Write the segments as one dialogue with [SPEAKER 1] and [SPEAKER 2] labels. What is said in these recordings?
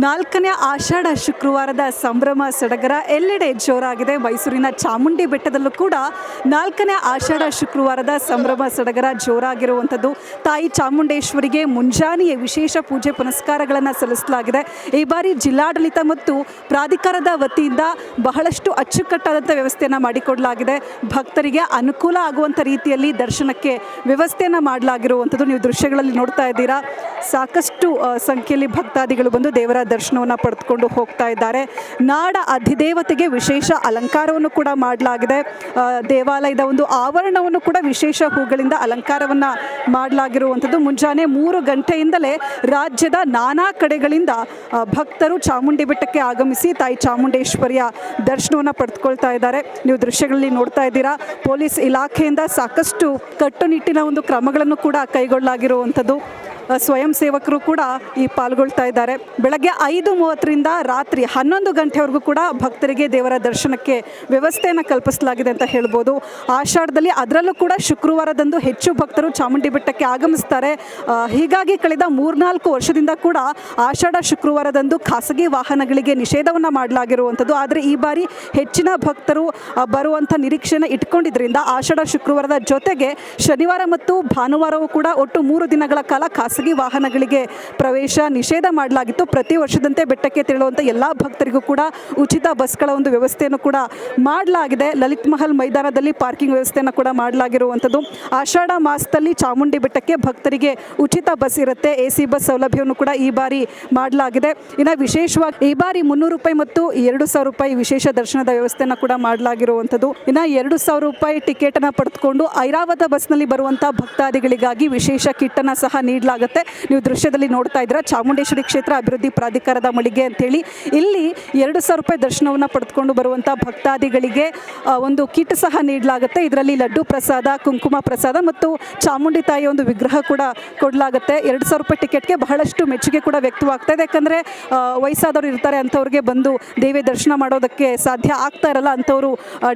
[SPEAKER 1] ನಾಲ್ಕನೇ ಆಷಾಢ ಶುಕ್ರವಾರದ ಸಂಭ್ರಮ ಸಡಗರ ಎಲ್ಲೆಡೆ ಜೋರಾಗಿದೆ. ಮೈಸೂರಿನ ಚಾಮುಂಡಿ ಬೆಟ್ಟದಲ್ಲೂ ಕೂಡ ನಾಲ್ಕನೇ ಆಷಾಢ ಶುಕ್ರವಾರದ ಸಂಭ್ರಮ ಸಡಗರ ಜೋರಾಗಿರುವಂಥದ್ದು. ತಾಯಿ ಚಾಮುಂಡೇಶ್ವರಿಗೆ ಮುಂಜಾನೆಯೇ ವಿಶೇಷ ಪೂಜೆ ಪುನಸ್ಕಾರಗಳನ್ನು ಸಲ್ಲಿಸಲಾಗಿದೆ. ಈ ಬಾರಿ ಜಿಲ್ಲಾಡಳಿತ ಮತ್ತು ಪ್ರಾಧಿಕಾರದ ವತಿಯಿಂದ ಬಹಳಷ್ಟು ಅಚ್ಚುಕಟ್ಟಾದಂಥ ವ್ಯವಸ್ಥೆಯನ್ನು ಮಾಡಿಕೊಡಲಾಗಿದೆ. ಭಕ್ತರಿಗೆ ಅನುಕೂಲ ಆಗುವಂಥ ರೀತಿಯಲ್ಲಿ ದರ್ಶನಕ್ಕೆ ವ್ಯವಸ್ಥೆಯನ್ನು ಮಾಡಲಾಗಿರುವಂಥದ್ದು ನೀವು ದೃಶ್ಯಗಳಲ್ಲಿ ನೋಡ್ತಾ ಇದ್ದೀರಾ. ಸಾಕಷ್ಟು ಸಂಖ್ಯೆಯಲ್ಲಿ ಭಕ್ತಾದಿಗಳು ಬಂದು ದೇವರ ದರ್ಶನವನ್ನು ಪಡೆದುಕೊಂಡು ಹೋಗ್ತಾ ಇದ್ದಾರೆ. ನಾಡ ಅಧಿದೇವತೆಗೆ ವಿಶೇಷ ಅಲಂಕಾರವನ್ನು ಕೂಡ ಮಾಡಲಾಗಿದೆ. ದೇವಾಲಯದ ಒಂದು ಆವರಣವನ್ನು ಕೂಡ ವಿಶೇಷ ಹೂಗಳಿಂದ ಅಲಂಕಾರವನ್ನು ಮಾಡಲಾಗಿರುವಂಥದ್ದು. ಮುಂಜಾನೆ 3 ಗಂಟೆಯಿಂದಲೇ ರಾಜ್ಯದ ನಾನಾ ಕಡೆಗಳಿಂದ ಭಕ್ತರು ಚಾಮುಂಡಿ ಬೆಟ್ಟಕ್ಕೆ ಆಗಮಿಸಿ ತಾಯಿ ಚಾಮುಂಡೇಶ್ವರಿಯ ದರ್ಶನವನ್ನು ಪಡೆದುಕೊಳ್ತಾ ಇದ್ದಾರೆ. ನೀವು ದೃಶ್ಯಗಳಲ್ಲಿ ನೋಡ್ತಾ ಇದ್ದೀರಾ. ಪೊಲೀಸ್ ಇಲಾಖೆಯಿಂದ ಸಾಕಷ್ಟು ಕಟ್ಟುನಿಟ್ಟಿನ ಒಂದು ಕ್ರಮಗಳನ್ನು ಕೂಡ ಕೈಗೊಳ್ಳಲಾಗಿರುವಂಥದ್ದು. ಸ್ವಯಂ ಸೇವಕರು ಕೂಡ ಈ ಪಾಲ್ಗೊಳ್ತಾ ಇದ್ದಾರೆ. ಬೆಳಗ್ಗೆ 5:30ರಿಂದ ರಾತ್ರಿ 11 ಗಂಟೆವರೆಗೂ ಕೂಡ ಭಕ್ತರಿಗೆ ದೇವರ ದರ್ಶನಕ್ಕೆ ವ್ಯವಸ್ಥೆಯನ್ನು ಕಲ್ಪಿಸಲಾಗಿದೆ ಅಂತ ಹೇಳ್ಬೋದು. ಆಷಾಢದಲ್ಲಿ ಅದರಲ್ಲೂ ಕೂಡ ಶುಕ್ರವಾರದಂದು ಹೆಚ್ಚು ಭಕ್ತರು ಚಾಮುಂಡಿ ಬೆಟ್ಟಕ್ಕೆ ಆಗಮಿಸ್ತಾರೆ. ಹೀಗಾಗಿ ಕಳೆದ 3-4 ವರ್ಷದಿಂದ ಕೂಡ ಆಷಾಢ ಶುಕ್ರವಾರದಂದು ಖಾಸಗಿ ವಾಹನಗಳಿಗೆ ನಿಷೇಧವನ್ನು ಮಾಡಲಾಗಿರುವಂಥದ್ದು. ಆದರೆ ಈ ಬಾರಿ ಹೆಚ್ಚಿನ ಭಕ್ತರು ಬರುವಂಥ ನಿರೀಕ್ಷೆಯನ್ನು ಇಟ್ಕೊಂಡಿದ್ದರಿಂದ ಆಷಾಢ ಶುಕ್ರವಾರದ ಜೊತೆಗೆ ಶನಿವಾರ ಮತ್ತು ಭಾನುವಾರವೂ ಕೂಡ ಒಟ್ಟು 3 ದಿನಗಳ ಕಾಲ ಖಾಸಗಿ ವಾಹನಗಳಿಗೆ ಪ್ರವೇಶ ನಿಷೇಧ ಮಾಡಲಾಗಿತ್ತು. ಪ್ರತಿ ವರ್ಷದಂತೆ ಬೆಟ್ಟಕ್ಕೆ ತೆರಳುವಂಥ ಎಲ್ಲ ಭಕ್ತರಿಗೂ ಕೂಡ ಉಚಿತ ಬಸ್ಗಳ ಒಂದು ವ್ಯವಸ್ಥೆಯನ್ನು ಕೂಡ ಮಾಡಲಾಗಿದೆ. ಲಲಿತ್ ಮಹಲ್ ಮೈದಾನದಲ್ಲಿ ಪಾರ್ಕಿಂಗ್ ವ್ಯವಸ್ಥೆಯನ್ನು ಕೂಡ ಮಾಡಲಾಗಿರುವಂಥದ್ದು. ಆಷಾಢ ಮಾಸದಲ್ಲಿ ಚಾಮುಂಡಿ ಬೆಟ್ಟಕ್ಕೆ ಭಕ್ತರಿಗೆ ಉಚಿತ ಬಸ್ ಇರುತ್ತೆ. AC ಬಸ್ ಸೌಲಭ್ಯವನ್ನು ಕೂಡ ಈ ಬಾರಿ ಮಾಡಲಾಗಿದೆ. ಇನ್ನು ವಿಶೇಷವಾಗಿ ಈ ಬಾರಿ 300 ರೂಪಾಯಿ ಮತ್ತು 2,000 ರೂಪಾಯಿ ವಿಶೇಷ ದರ್ಶನದ ವ್ಯವಸ್ಥೆಯನ್ನು ಕೂಡ ಮಾಡಲಾಗಿರುವಂಥದ್ದು. ಇನ್ನು 2,000 ರೂಪಾಯಿ ಟಿಕೆಟನ್ನು ಪಡೆದುಕೊಂಡು ಐರಾವತ ಬಸ್ನಲ್ಲಿ ಬರುವಂಥ ಭಕ್ತಾದಿಗಳಿಗಾಗಿ ವಿಶೇಷ ಕಿಟ್ಟನ್ನು ಸಹ ನೀಡಲಾಗುತ್ತೆ. ನೀವು ದೃಶ್ಯದಲ್ಲಿ ನೋಡ್ತಾ ಇದ್ದೀರಾ. ಚಾಮುಂಡೇಶ್ವರಿ ಕ್ಷೇತ್ರ ಅಭಿವೃದ್ಧಿ ಪ್ರಾಧಿಕಾರದ ಮಳಿಗೆ ಅಂತೇಳಿ ಇಲ್ಲಿ 2,000 ರೂಪಾಯಿ ದರ್ಶನವನ್ನು ಪಡೆದುಕೊಂಡು ಬರುವಂಥ ಭಕ್ತಾದಿಗಳಿಗೆ ಒಂದು ಕಿಟ್ ಸಹ ನೀಡಲಾಗುತ್ತೆ. ಇದರಲ್ಲಿ ಲಡ್ಡು ಪ್ರಸಾದ, ಕುಂಕುಮ ಪ್ರಸಾದ ಮತ್ತು ಚಾಮುಂಡಿ ತಾಯಿಯ ಒಂದು ವಿಗ್ರಹ ಕೂಡ ಕೊಡಲಾಗುತ್ತೆ. 2,000 ರೂಪಾಯಿ ಟಿಕೆಟ್ಗೆ ಬಹಳಷ್ಟು ಮೆಚ್ಚುಗೆ ಕೂಡ ವ್ಯಕ್ತವಾಗ್ತಾ ಇದೆ. ಯಾಕಂದರೆ ವಯಸ್ಸಾದವರು ಇರ್ತಾರೆ, ಅಂಥವ್ರಿಗೆ ಬಂದು ದೇವಿ ದರ್ಶನ ಮಾಡೋದಕ್ಕೆ ಸಾಧ್ಯ ಆಗ್ತಾ ಇರಲ್ಲ. ಅಂಥವರು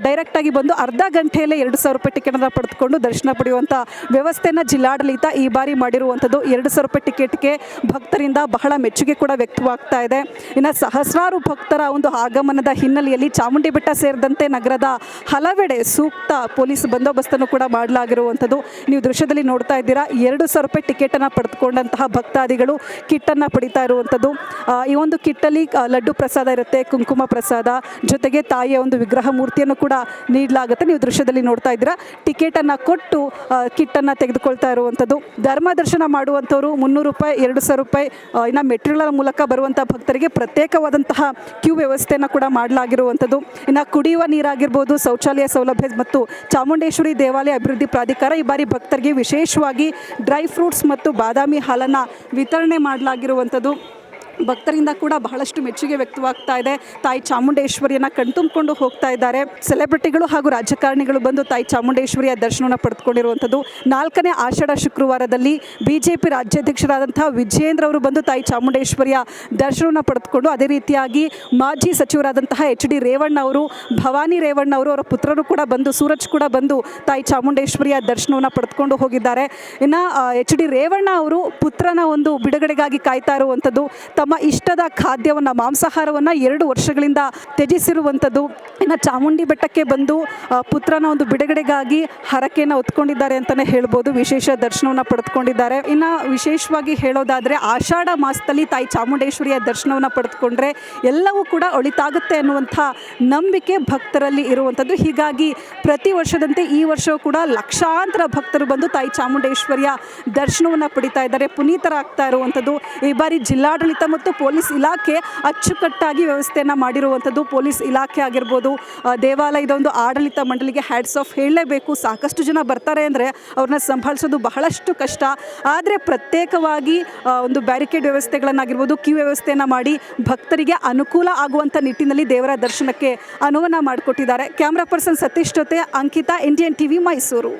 [SPEAKER 1] ಡೈರೆಕ್ಟಾಗಿ ಬಂದು ಅರ್ಧ ಗಂಟೆಯಲ್ಲೇ 2,000 ರೂಪಾಯಿ ಟಿಕೆಟನ್ನು ಪಡೆದುಕೊಂಡು ದರ್ಶನ ಪಡೆಯುವಂಥ ವ್ಯವಸ್ಥೆಯನ್ನು ಜಿಲ್ಲಾಡಳಿತ ಈ ಬಾರಿ ಮಾಡಿರುವಂಥದ್ದು. 2,000 ರೂಪಾಯಿ ಟಿಕೆಟ್ಗೆ ಭಕ್ತರಿಂದ ಬಹಳ ಮೆಚ್ಚುಗೆ ಕೂಡ ವ್ಯಕ್ತವಾಗ್ತಾ ಇದೆ. ಇನ್ನು ಸಹಸ್ರಾರು ಭಕ್ತರ ಒಂದು ಆಗಮನದ ಹಿನ್ನೆಲೆಯಲ್ಲಿ ಚಾಮುಂಡಿ ಬೆಟ್ಟ ಸೇರಿದಂತೆ ನಗರದ ಹಲವೆಡೆ ಸೂಕ್ತ ಪೊಲೀಸ್ ಬಂದೋಬಸ್ತನ್ನು ಕೂಡ ಮಾಡಲಾಗಿರುವಂಥದ್ದು. ನೀವು ದೃಶ್ಯದಲ್ಲಿ ನೋಡ್ತಾ ಇದ್ದೀರಾ. 2,000 ರೂಪಾಯಿ ಟಿಕೆಟನ್ನು ಪಡೆದುಕೊಂಡಂತಹ ಭಕ್ತಾದಿಗಳು ಕಿಟ್ಟನ್ನು ಪಡಿತಾ ಇರುವಂಥದ್ದು. ಈ ಒಂದು ಕಿಟ್ಟಲ್ಲಿ ಲಡ್ಡು ಪ್ರಸಾದ ಇರುತ್ತೆ, ಕುಂಕುಮ ಪ್ರಸಾದ, ಜೊತೆಗೆ ತಾಯಿಯ ಒಂದು ವಿಗ್ರಹ ಮೂರ್ತಿಯನ್ನು ಕೂಡ ನೀಡಲಾಗುತ್ತೆ. ನೀವು ದೃಶ್ಯದಲ್ಲಿ ನೋಡ್ತಾ ಇದ್ದೀರಾ. ಟಿಕೆಟನ್ನು ಕೊಟ್ಟು ಕಿಟ್ಟನ್ನು ತೆಗೆದುಕೊಳ್ತಾ ಇರುವಂಥದ್ದು. ಧರ್ಮ ದರ್ಶನ ಮಾಡುವಂಥವ್ರು 300 ರೂಪಾಯಿ, 2,000 ರೂಪಾಯಿ. ಇನ್ನು ಮೆಟ್ರೋಗಳ ಮೂಲಕ ಬರುವಂಥ ಭಕ್ತರಿಗೆ ಪ್ರತ್ಯೇಕವಾದಂತಹ ಕ್ಯೂ ವ್ಯವಸ್ಥೆಯನ್ನು ಕೂಡ ಮಾಡಲಾಗಿರುವಂಥದ್ದು. ಇನ್ನು ಕುಡಿಯುವ ನೀರಾಗಿರ್ಬೋದು, ಶೌಚಾಲಯ ಸೌಲಭ್ಯ ಮತ್ತು ಚಾಮುಂಡೇಶ್ವರಿ ದೇವಾಲಯ ಅಭಿವೃದ್ಧಿ ಪ್ರಾಧಿಕಾರ ಈ ಬಾರಿ ಭಕ್ತರಿಗೆ ವಿಶೇಷವಾಗಿ ಡ್ರೈ ಫ್ರೂಟ್ಸ್ ಮತ್ತು ಬಾದಾಮಿ ಹಾಲನ್ನು ವಿತರಣೆ ಮಾಡಲಾಗಿರುವಂಥದ್ದು. ಭಕ್ತರಿಂದ ಕೂಡ ಬಹಳಷ್ಟು ಮೆಚ್ಚುಗೆ ವ್ಯಕ್ತವಾಗ್ತಾ ಇದೆ. ತಾಯಿ ಚಾಮುಂಡೇಶ್ವರಿಯನ್ನು ಕಣ್ತುಂಬಿಕೊಂಡು ಹೋಗ್ತಾ ಇದ್ದಾರೆ. ಸೆಲೆಬ್ರಿಟಿಗಳು ಹಾಗೂ ರಾಜಕಾರಣಿಗಳು ಬಂದು ತಾಯಿ ಚಾಮುಂಡೇಶ್ವರಿಯ ದರ್ಶನವನ್ನು ಪಡೆದುಕೊಂಡಿರುವಂಥದ್ದು. 4ನೇ ಆಷಾಢ ಶುಕ್ರವಾರದಲ್ಲಿ BJP ರಾಜ್ಯಾಧ್ಯಕ್ಷರಾದಂತಹ ವಿಜಯೇಂದ್ರ ಅವರು ಬಂದು ತಾಯಿ ಚಾಮುಂಡೇಶ್ವರಿಯ ದರ್ಶನವನ್ನು ಪಡೆದುಕೊಂಡು, ಅದೇ ರೀತಿಯಾಗಿ ಮಾಜಿ ಸಚಿವರಾದಂತಹ HD ರೇವಣ್ಣ ಅವರು, ಭವಾನಿ ರೇವಣ್ಣ ಅವರು, ಅವರ ಪುತ್ರರು ಕೂಡ ಬಂದು, ಸೂರಜ್ ಕೂಡ ಬಂದು ತಾಯಿ ಚಾಮುಂಡೇಶ್ವರಿಯ ದರ್ಶನವನ್ನು ಪಡೆದುಕೊಂಡು ಹೋಗಿದ್ದಾರೆ. ಇನ್ನು HD ರೇವಣ್ಣ ಅವರು ಪುತ್ರನ ಒಂದು ಬಿಡುಗಡೆಗಾಗಿ ಕಾಯ್ತಾ ಇರುವಂಥದ್ದು. ತಮ್ಮ ಇಷ್ಟದ ಖಾದ್ಯವನ್ನು, ಮಾಂಸಾಹಾರವನ್ನು 2 ವರ್ಷಗಳಿಂದ ತ್ಯಜಿಸಿರುವಂಥದ್ದು. ಇನ್ನು ಚಾಮುಂಡಿ ಬೆಟ್ಟಕ್ಕೆ ಬಂದು ಪುತ್ರನ ಒಂದು ಬಿಡುಗಡೆಗಾಗಿ ಹರಕೆಯನ್ನು ಹೊತ್ಕೊಂಡಿದ್ದಾರೆ ಅಂತಲೇ ಹೇಳ್ಬೋದು. ವಿಶೇಷ ದರ್ಶನವನ್ನು ಪಡೆದುಕೊಂಡಿದ್ದಾರೆ. ಇನ್ನು ವಿಶೇಷವಾಗಿ ಹೇಳೋದಾದರೆ ಆಷಾಢ ಮಾಸದಲ್ಲಿ ತಾಯಿ ಚಾಮುಂಡೇಶ್ವರಿಯ ದರ್ಶನವನ್ನು ಪಡೆದುಕೊಂಡ್ರೆ ಎಲ್ಲವೂ ಕೂಡ ಒಳಿತಾಗುತ್ತೆ ಅನ್ನುವಂಥ ನಂಬಿಕೆ ಭಕ್ತರಲ್ಲಿ ಇರುವಂಥದ್ದು. ಹೀಗಾಗಿ ಪ್ರತಿ ವರ್ಷದಂತೆ ಈ ವರ್ಷವೂ ಕೂಡ ಲಕ್ಷಾಂತರ ಭಕ್ತರು ಬಂದು ತಾಯಿ ಚಾಮುಂಡೇಶ್ವರಿಯ ದರ್ಶನವನ್ನು ಪಡಿತಾ ಇದ್ದಾರೆ, ಪುನೀತರಾಗ್ತಾ ಇರುವಂಥದ್ದು. ಈ ಬಾರಿ ಜಿಲ್ಲಾಡಳಿತ ಮತ್ತು ಪೊಲೀಸ್ ಇಲಾಖೆ ಅಚ್ಚುಕಟ್ಟಾಗಿ ವ್ಯವಸ್ಥೆಯನ್ನು ಮಾಡಿರುವಂಥದ್ದು. ಪೊಲೀಸ್ ಇಲಾಖೆ ಆಗಿರ್ಬೋದು, ದೇವಾಲಯದ ಒಂದು ಆಡಳಿತ ಮಂಡಳಿಗೆ ಹ್ಯಾಟ್ಸ್ ಆಫ್ ಹೇಳಲೇಬೇಕು. ಸಾಕಷ್ಟು ಜನ ಬರ್ತಾರೆ ಅಂದರೆ ಅವ್ರನ್ನ ಸಂಭಾಳಿಸೋದು ಬಹಳಷ್ಟು ಕಷ್ಟ. ಆದರೆ ಪ್ರತ್ಯೇಕವಾಗಿ ಒಂದು ಬ್ಯಾರಿಕೇಡ್ ವ್ಯವಸ್ಥೆಗಳನ್ನಾಗಿರ್ಬೋದು, ಕ್ಯೂ ವ್ಯವಸ್ಥೆಯನ್ನು ಮಾಡಿ ಭಕ್ತರಿಗೆ ಅನುಕೂಲ ಆಗುವಂಥ ನಿಟ್ಟಿನಲ್ಲಿ ದೇವರ ದರ್ಶನಕ್ಕೆ ಅನುವನ್ನು ಮಾಡಿಕೊಟ್ಟಿದ್ದಾರೆ. ಕ್ಯಾಮ್ರಾ ಪರ್ಸನ್ ಸತೀಶ್ ಜೊತೆ ಅಂಕಿತಾ, ಇಂಡಿಯನ್ TV, ಮೈಸೂರು.